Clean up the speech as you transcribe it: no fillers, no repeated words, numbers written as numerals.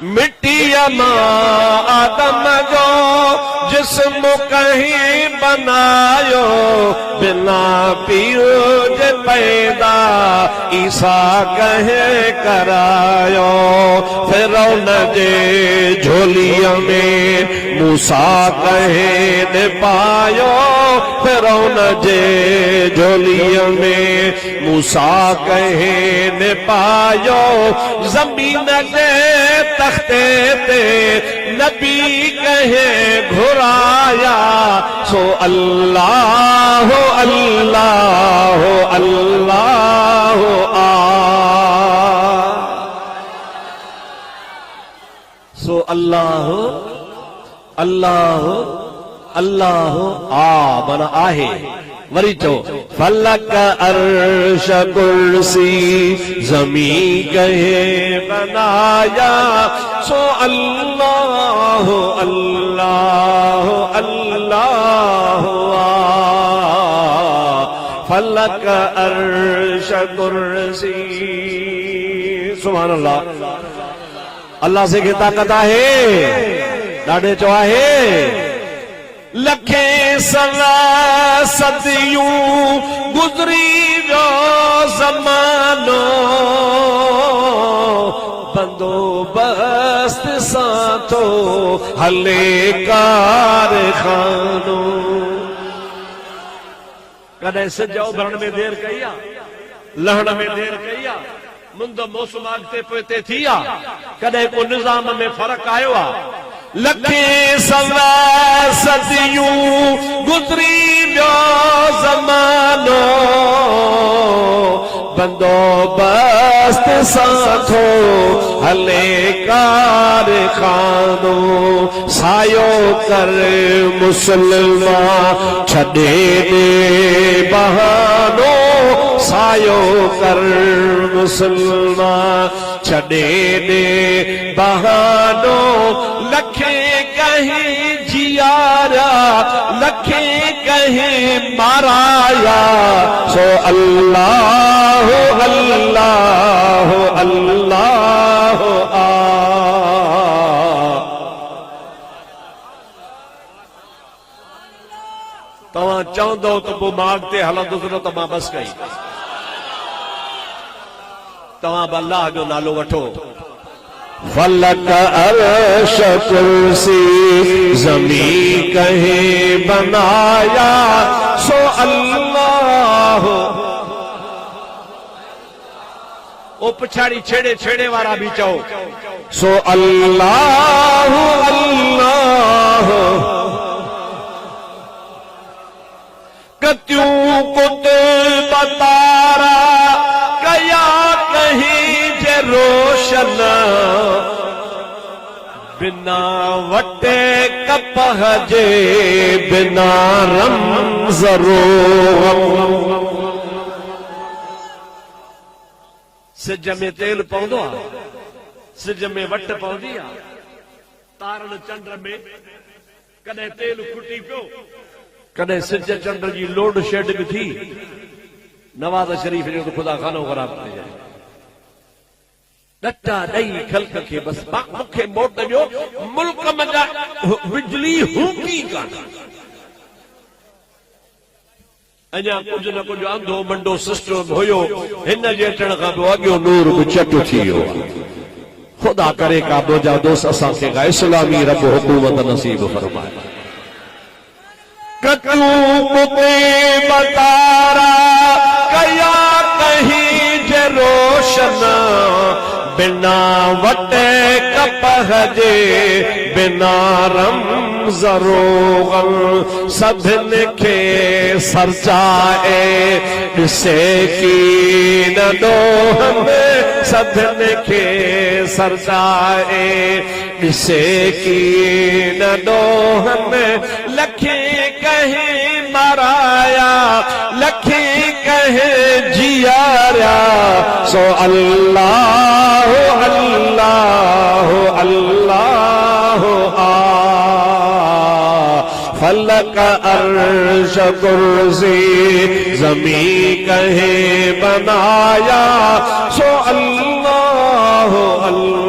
मिट्टी मां आदम जो जिस्म कहीं बनायो, बिना पीर जे पैदा ईसा कहीं करायो। फिरौन जे झोलीअ में मूसा कहीं न पायो, फिरौन जे झोलीअ में मूसा कहीं न पायो। जमीन जे तख्ते ते नबी कहे घुराया, सो अल्लाह अल्लाह अल्लाह आ, सो अल्लाह अल्लाह अल्लाह आ माना आहे। वरी चो फलक अर्श कुर्सी जमी कहे बनाया, सो अल्लाह अल्लाह अल्लाह फलक अर्श कुर्सी। सुभान अल्लाह। अल्लाह से की ताकत आहे, ॾाढे चो आहे। लखे सवा सदियूं गुज़री वियो ज़मानो, बंदोबस्त सां थो हले कारखानो। कॾहिं सिज उभरण में देर कई आहे, लहण में देर कई आहे, मुंद मौसम अॻिते पोइते थी आहे, कॾहिं को निज़ाम में फ़र्क़ु आयो आहे। लखे सवा सदियूं गुज़री वियो ज़मानो, बंदोबस्त सां थो हले कारखानो। सायो कर मुसलमान छॾे ॾे बहानो, सायो कर मुसलमान छॾे ॾे बहानो। लखे कहीं जियारा, लखे कहीं माराया, सो अल्लाह अल्लाह अल्लाह आ। तव्हां चवंदो त पोइ मां अॻिते हलंदुसि न त मां बस कई। तव्हां बि अल्लाह जो नालो वठो। फलक अर्श कुर्सी जमी कहे बनाया, सो अल्लाह। ओ पिछाड़ी छेड़े छेड़े वारा भी चओ, सो अल्लाह अल्लाह। कत्यूं कुतुब तारा कया कहीं जे रोशन, बिना वटे कपह जे बिना रमज़ रोग़म। सिज में तेल पवंदो आहे, सिज में वट पवंदी आहे, तारण चंड में कॾहिं तेल खुटी पियो, कॾहिं सिज चंड जी लोड शेड बि थी। नवाज़ शरीफ़ जो तो खुदा खानो ख़राब थी जाए। डटा ॾेई ख़ल्क़ खे बस मूंखे मोट ॾियो, मुल्क मंझा बिजली हूंकी कान। अञा कुझु न कुझु अंधो मंडो सिस्टम हुयो, हिन जे अचण खां पोइ अॻियो नूर बि चट थी वियो। खुदा करे का बोझा दोस्त असांखे का इस्लामी रब हुकूमत नसीब फरमाए। कतूं कुतुब तारा कया कहीं जे रोशन, बिना वटे कपह जे बिना रमज़ रोग़म। सभिन खे सरचाए ॾिसे की न ॾोह में, सभिन खे सरचाए ॾिसे की न ॾोह में। लखे कहीं माराया, लखे कहीं जियारा, सो अल्लाह अल्लाह अल्लाह आ। फलक अर्श कुर्सी जमी कहे बनाया, सो अल्लाह अल्लाह